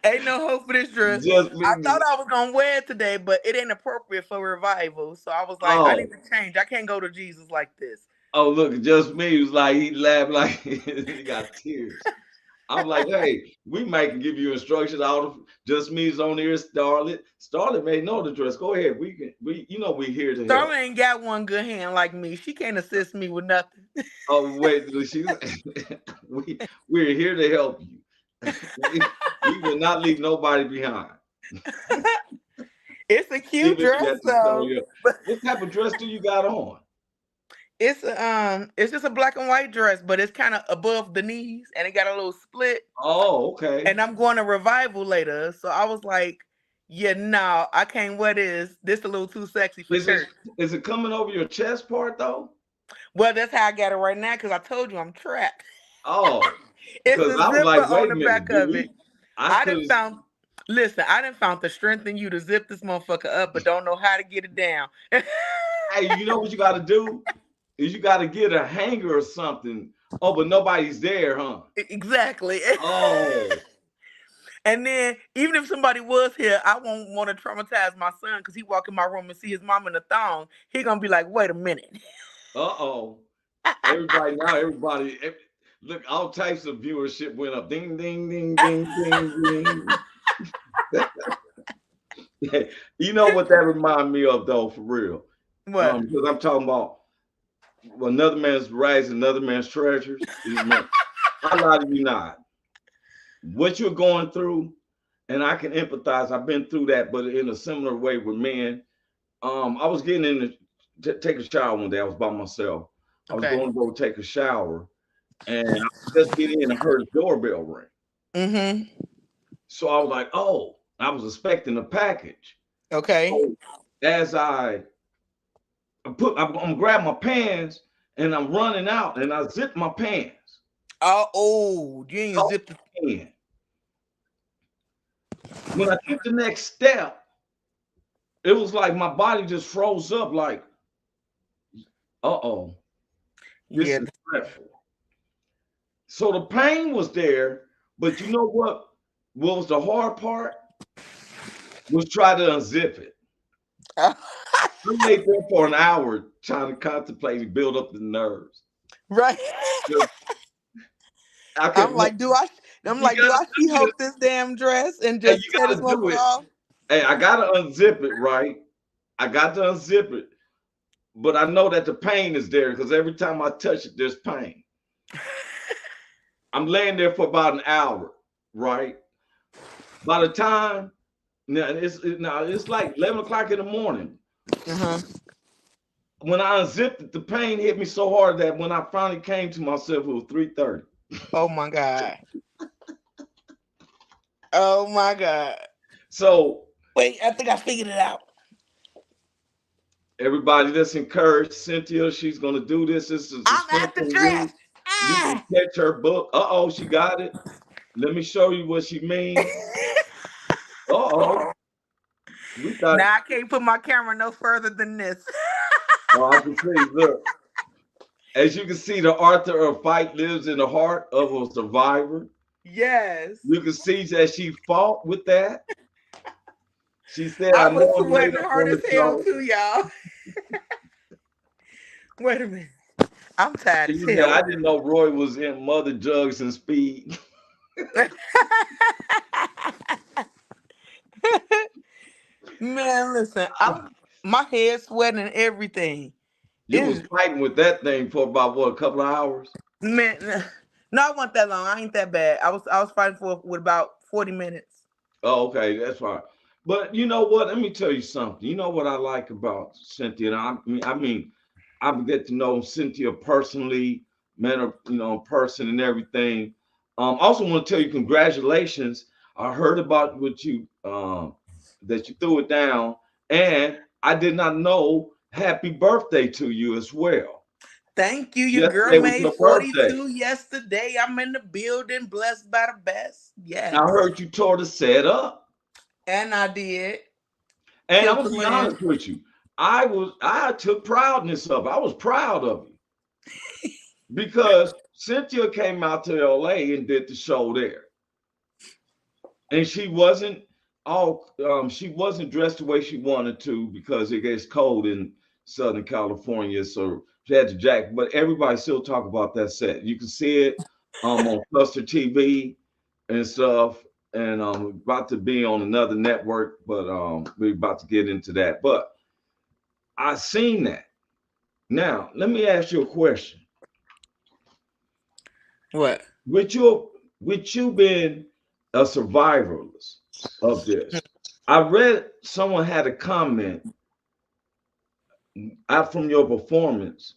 ain't no hope for this dress. Just I thought I was gonna wear it today, but it ain't appropriate for revival. So I was like, I need oh. to change. I can't go to Jesus like this. Oh, look, just me. He was like, he laughed like he got tears. I'm like, hey, we might give you instructions. All of just me's on here, Starlet. Starlet may know the dress. Go ahead. We're here to help. Starla ain't got one good hand like me. She can't assist me with nothing. Oh, wait, she's we're here to help you. we will not leave nobody behind. It's a cute Even if you dress have to though. what type of dress do you got on? It's just a black and white dress, but it's kind of above the knees and it got a little split. Oh, okay. And I'm going to revival later. So I was like, yeah, no, I can't wear this. This a little too sexy for church. Is it coming over your chest part though? Well, that's how I got it right now because I told you I'm trapped. Oh, It's because a I was zipper like, on wait a the minute, back of it. I could didn't found listen, I didn't found the strength in you to zip this motherfucker up, but don't know how to get it down. hey, you know what you got to do? Is you got to get a hanger or something. Oh, but nobody's there, huh? Exactly. Oh, And then even if somebody was here, I won't want to traumatize my son because he walk in my room and see his mom in a thong. He gonna be like, wait a minute. Uh-oh. Look, all types of viewership went up. Ding, ding, ding, ding, ding, ding. You know what that remind me of, though, for real? What? Because I'm talking about another man's rights, another man's treasures. I lie to you not. What you're going through, and I can empathize. I've been through that, but in a similar way with men. I was getting in to take a shower one day. I was by myself. I was Okay. going to go take a shower, and I just get in and heard the doorbell ring. Mm-hmm. So I was like, oh, I was expecting a package. Okay. So as I'm gonna grab my pants and I'm running out and I zip my pants. Oh, you ain't zipped the In. When I took the next step, it was like my body just froze up like, uh-oh, this is dreadful. So the pain was there, but you know what? What was the hard part? Was try to unzip it. I laid there for an hour trying to contemplate and build up the nerves. Right. I'm like, do I see hope this damn dress and just tear this motherfucker off? Hey, I gotta unzip it, right? I got to unzip it. But I know that the pain is there because every time I touch it, there's pain. I'm laying there for about an hour, right? By the time it's like 11 o'clock in the morning. Uh-huh. When I unzipped it, the pain hit me so hard that when I finally came to myself, it was 3:30. Oh my God. Oh my God. So wait, I think I figured it out. Everybody, let's encourage Cynthia. She's gonna do this. I'm at the dress. You can catch her book. Uh-oh, she got it. Let me show you what she means. Uh-oh. Now I can't put my camera no further than this. Oh, I can see. Look. As you can see, the author of Fight lives in the heart of a survivor. Yes. You can see that she fought with that. She said, I was sweating hard as hell too, y'all. Wait a minute. I'm tired as hell. I didn't know Roy was in Mother Jugs and Speed. Man, listen, my head sweating and everything. You was fighting with that thing for about a couple of hours? Man, no, I wasn't that long. I ain't that bad. I was fighting with about 40 minutes. Oh, okay, that's fine. But you know what? Let me tell you something. You know what I like about Cynthia? I mean, I get to know Cynthia personally, met her, in person and everything. I also want to tell you congratulations. I heard about what you that you threw it down, and I did not know. Happy birthday to you as well. Thank you. Your girl made 42 yesterday. I'm in the building, blessed by the best. Yes. I heard you tore the set up. And I did. And I'm gonna be honest with you. I took proudness of it. I was proud of you. Because Cynthia came out to LA and did the show there. And she wasn't she wasn't dressed the way she wanted to because it gets cold in Southern California, so she had the jacket. But everybody still talk about that set. You can see it on Cluster TV and stuff, and about to be on another network, but we're about to get into that. But I seen that. Now, let me ask you a question. What? With you being a survivalist of this, I read someone had a comment out from your performance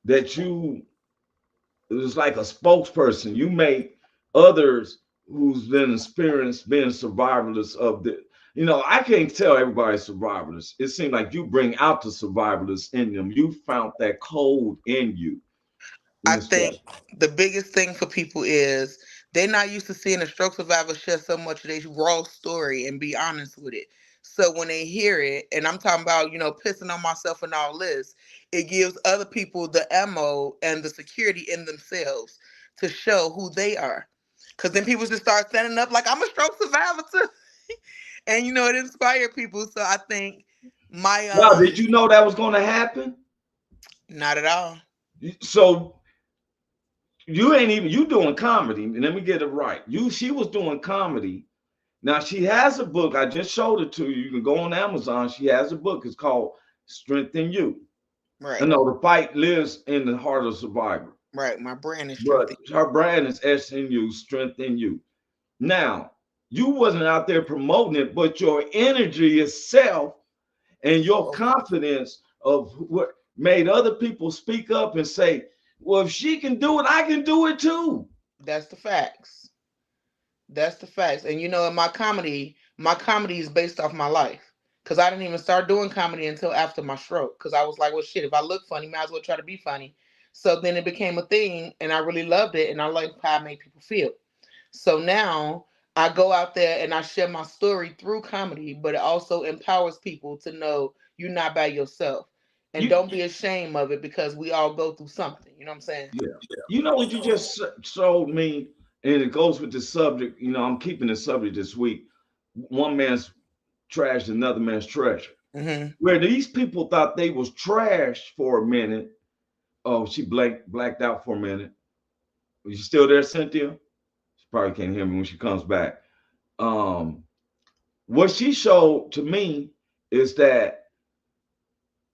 that it was like a spokesperson. You make others who's been experienced being survivalists of the, I can't tell everybody's survivalists. It seems like you bring out the survivalists in them. You found that code in you. I think the biggest thing for people is they're not used to seeing a stroke survivor share so much of their raw story and be honest with it. So when they hear it, and I'm talking about, pissing on myself and all this, it gives other people the ammo and the security in themselves to show who they are. Because then people just start standing up like, I'm a stroke survivor too. And, you know, it inspired people. So I think my... Now, did you know that was going to happen? Not at all. So you ain't even, you doing comedy. Let me get it right. She was doing comedy. Now she has a book. I just showed it to you. You can go on Amazon. She has a book. It's called Strength in You. Right. No, the fight lives in the heart of the survivor. Right. My brand is Strength. But her brand is SNU, Strength in You. Now, you wasn't out there promoting it, but your energy itself and your confidence of what made other people speak up and say, well, if she can do it, I can do it too. That's the facts. That's the facts. And you know, in my comedy is based off my life. Because I didn't even start doing comedy until after my stroke. Because I was like, well, shit, if I look funny, might as well try to be funny. So then it became a thing, and I really loved it, and I liked how I made people feel. So now I go out there and I share my story through comedy, but it also empowers people to know you're not by yourself. And don't be ashamed of it, because we all go through something. You know what I'm saying? Yeah. You know what you just showed me, and it goes with the subject. You know, I'm keeping the subject this week. One man's trash, another man's treasure. Mm-hmm. Where these people thought they was trash for a minute. Oh, she blacked out for a minute. Are you still there, Cynthia? She probably can't hear me when she comes back. What she showed to me is that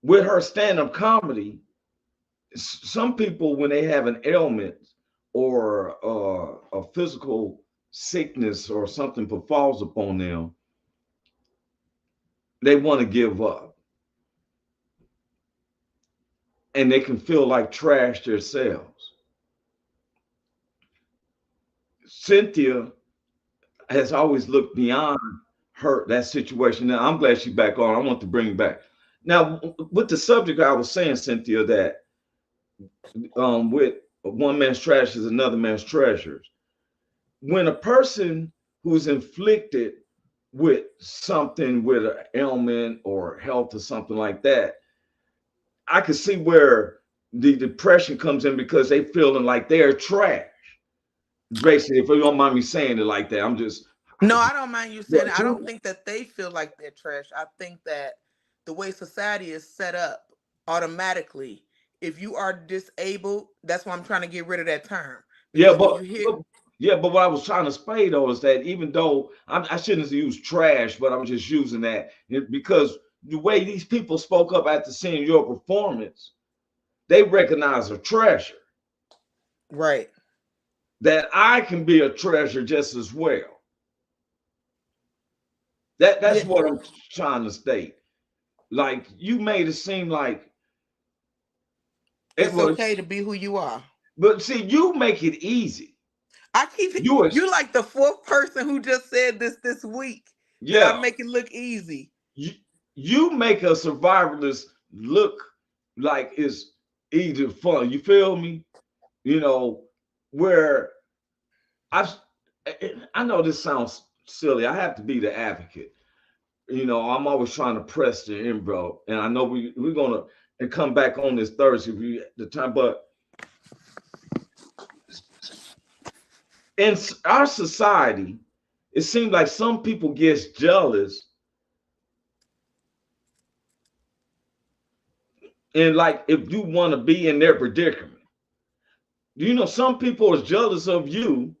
with her stand-up comedy, some people, when they have an ailment or a physical sickness or something befalls upon them, they want to give up. And they can feel like trash themselves. Cynthia has always looked beyond that situation. Now, I'm glad she's back on. I want to bring back. Now, with the subject I was saying, Cynthia, that with one man's trash is another man's treasures. When a person who's inflicted with something, with an ailment or health or something like that, I can see where the depression comes in, because they feeling like they're trash. Basically, if you don't mind me saying it like that, No, I don't mind you saying it. I don't think that they feel like they're trash. I think that the way society is set up, automatically, if you are disabled, that's why I'm trying to get rid of that term. Yeah, but what I was trying to say though is that even though I shouldn't use trash, but I'm just using that because the way these people spoke up after seeing your performance, they recognize a treasure. Right. That I can be a treasure just as well. That's what I'm trying to state. Like, you made it seem like it's okay to be who you are. But see, you make it easy. You're like the fourth person who just said this week. Yeah, I make it look easy. You make a survivalist look like it's easy fun. You feel me? You know, where I know this sounds silly. I have to be the advocate. You know, I'm always trying to press the envelope, and I know we're gonna come back on this Thursday the time, but in our society, it seems like some people get jealous, and like if you want to be in their predicament, you know, some people are jealous of you.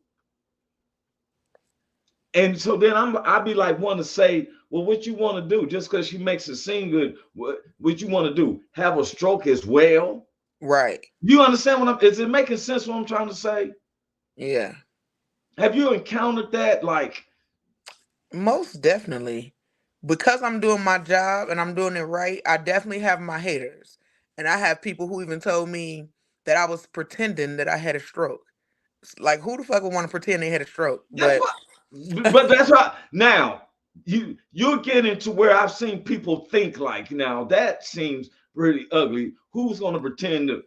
And so then I'll be like, want to say, well, what you want to do? Just because she makes it seem good, what you want to do? Have a stroke as well? Right. You understand is it making sense what I'm trying to say? Yeah. Have you encountered that? Like, most definitely. Because I'm doing my job and I'm doing it right, I definitely have my haters. And I have people who even told me that I was pretending that I had a stroke. Like, who the fuck would want to pretend they had a stroke? But that's right. Now you're getting to where I've seen people think like, now that seems pretty ugly. Who's going to pretend to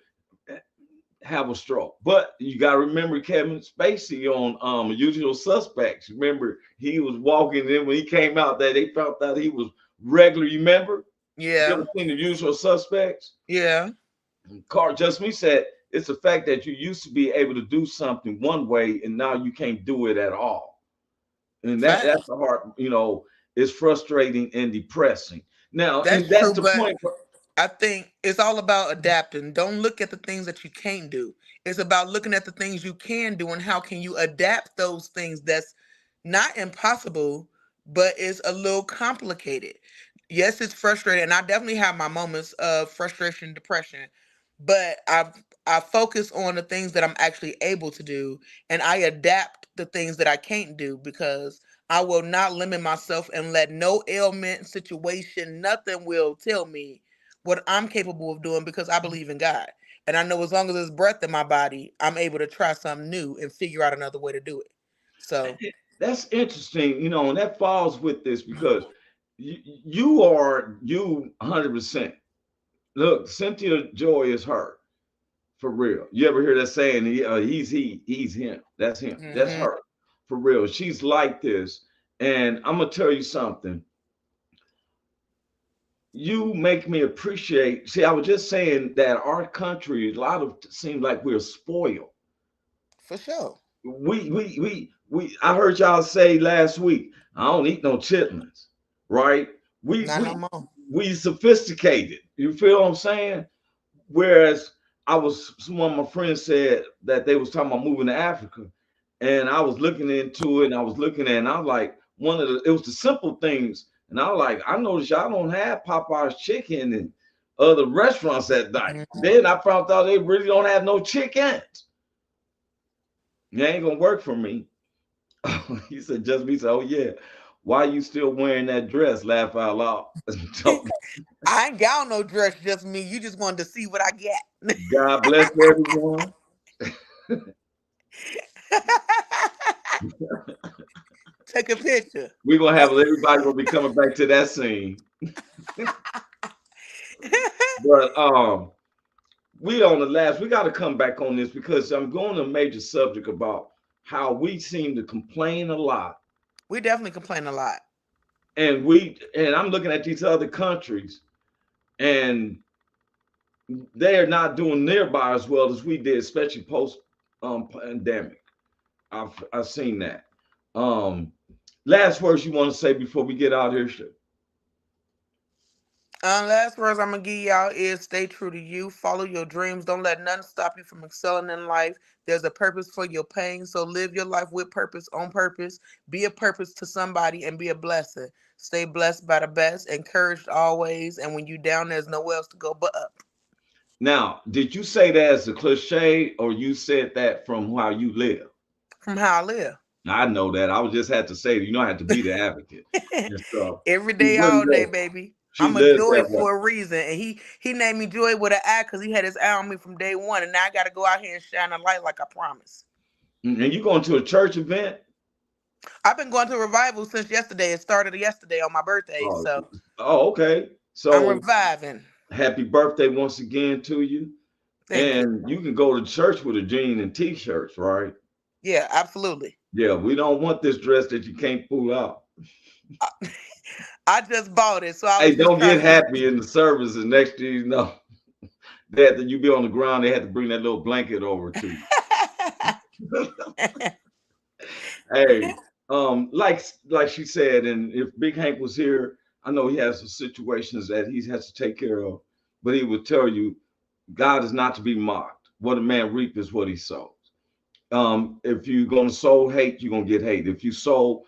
have a stroke? But you got to remember Kevin Spacey on Usual Suspects. Remember, he was walking in when he came out there, they felt that he was regular. You remember? Yeah. You ever seen The Usual Suspects? Yeah. Carl Just Me said It's the fact that you used to be able to do something one way and now you can't do it at all. And Fact. that's the hard, it's frustrating and depressing. Now, That's and that's true, the but point. I think it's all about adapting. Don't look at the things that you can't do. It's about looking at the things you can do and how can you adapt those things that's not impossible, but it's a little complicated. Yes, it's frustrating, and I definitely have my moments of frustration, depression, but I focus on the things that I'm actually able to do, and I adapt the things that I can't do because I will not limit myself and let no ailment, situation, nothing will tell me what I'm capable of doing because I believe in God. And I know as long as there's breath in my body, I'm able to try something new and figure out another way to do it. So, That's interesting, and that falls with this because you are you 100%. Look, Cynthia Joy is her for real. You ever hear that saying? He's him. That's him. That's hmm her for real. She's like this, and I'm gonna tell you something. You make me appreciate. See, I was just saying that our country, a lot of seems like we're spoiled. for sure. I heard y'all say last week, I don't eat no chitlins, right? We Not no we more. we sophisticated. You feel what I'm saying? Whereas one of my friends said that they was talking about moving to Africa, and I was looking into it, and I was looking at, it, and I was like, it was the simple things, and I was like, I noticed y'all don't have Popeye's chicken and other restaurants at night. Mhm. Then I found out they really don't have no chickens. It ain't gonna work for me. He said, just me. Said, oh yeah. Why you still wearing that dress? Laugh out loud. I ain't got no dress, just me. You just wanted to see what I get. God bless everyone. Take a picture. We're gonna have everybody gonna be coming back to that scene. But we on the last, we gotta come back on this because I'm going to a major subject about how we seem to complain a lot. We definitely complain a lot. And I'm looking at these other countries and they're not doing nearby as well as we did, especially post pandemic. I've seen that. Last words you want to say before we get out here? Last words I'm gonna give y'all is stay true to you. Follow your dreams. Don't let nothing stop you from excelling in life. There's a purpose for your pain, so live your life with purpose, on purpose. Be a purpose to somebody and be a blessing. Stay blessed by the best, encouraged always, and when you down, there's nowhere else to go but up. Now, did you say that as a cliche or you said that from how you live? From how I live. I know that. I was just had to say, I had to be the advocate and stuff. Every She day, really all day, does. baby. She I'm a lives Joy that way. for a reason, and he named me Joy with an eye because he had his eye on me from day one, and now I got to go out here and shine a light like I promised. And you going to a church event? I've been going to revival since yesterday. It started yesterday on my birthday, Oh, so okay. I'm So reviving. happy birthday once again to you. Thank you. And you can go to church with a jean and t-shirts, right? Yeah, absolutely. Yeah, we don't want this dress that you can't pull out. I just bought it, so I Hey, was just don't get trying happy in the service, and next thing you know, that you be on the ground, they had to bring that little blanket over to you. to. Hey, like she said, and if Big Hank was here, I know he has some situations that he has to take care of, but he would tell you, God is not to be mocked. What a man reap is what he sows. If you're gonna sow hate, you're gonna get hate. If you sow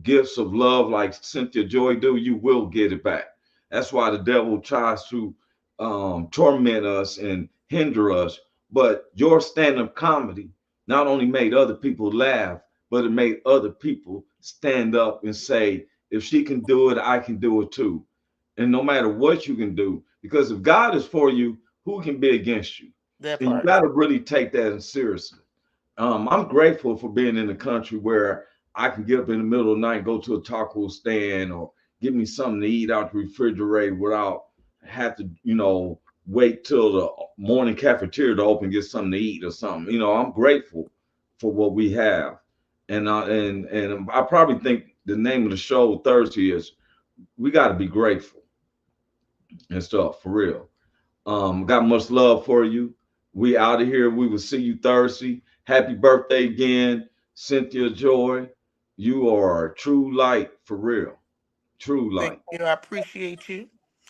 gifts of love like Cynthia Joy do, you will get it back. That's why the devil tries to torment us and hinder us. But your stand-up comedy not only made other people laugh, but it made other people stand up and say, if she can do it, I can do it too. And no matter what you can do, because if God is for you, who can be against you? That And you part. got to really take that seriously. I'm grateful for being in a country where I can get up in the middle of the night, go to a taco stand, or get me something to eat out the refrigerator without have to, wait till the morning cafeteria to open, get something to eat or something. I'm grateful for what we have, and I probably think the name of the show Thursday is we got to be grateful and stuff for real. Got much love for you. We out of here. We will see you Thursday. Happy birthday again, Cynthia Joy. You are a true light for real. True light. Thank you. I appreciate you.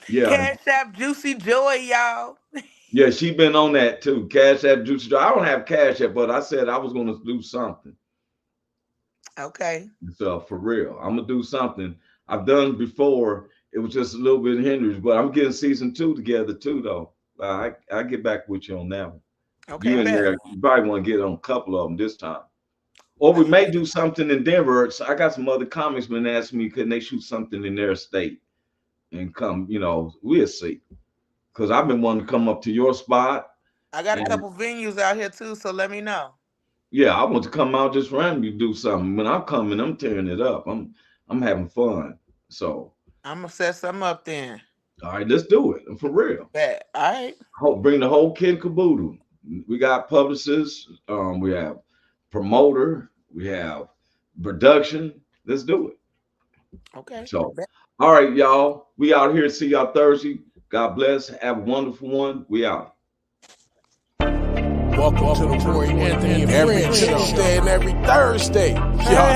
Yeah. Cash App Juicy Joy, y'all. Yeah, she been on that too. Cash App Juicy Joy. I don't have Cash App, but I said I was going to do something. Okay. So for real, I'm going to do something. I've done before. It was just a little bit hindrance, but I'm getting season 2 together too, though. I get back with you on that one. Okay. You in there, you probably want to get on a couple of them this time. Or we may do something in Denver. So I got some other comics been asking me, couldn't they shoot something in their state and come, we'll see. Because I've been wanting to come up to your spot. I got a couple venues out here too, so let me know. Yeah, I want to come out just randomly do something. When I'm coming, I'm tearing it up. I'm having fun. So I'm gonna set something up then. all right, let's do it for real. Bet. All right. Bring the whole kid caboodle. We got publicists. We have promoter. We have production. Let's do it. Okay. So, all right, y'all. We out here. See y'all Thursday. God bless. Have a wonderful one. We out. Welcome to the Roy Anthony and Friends Show. Every Tuesday and every Thursday. Yo.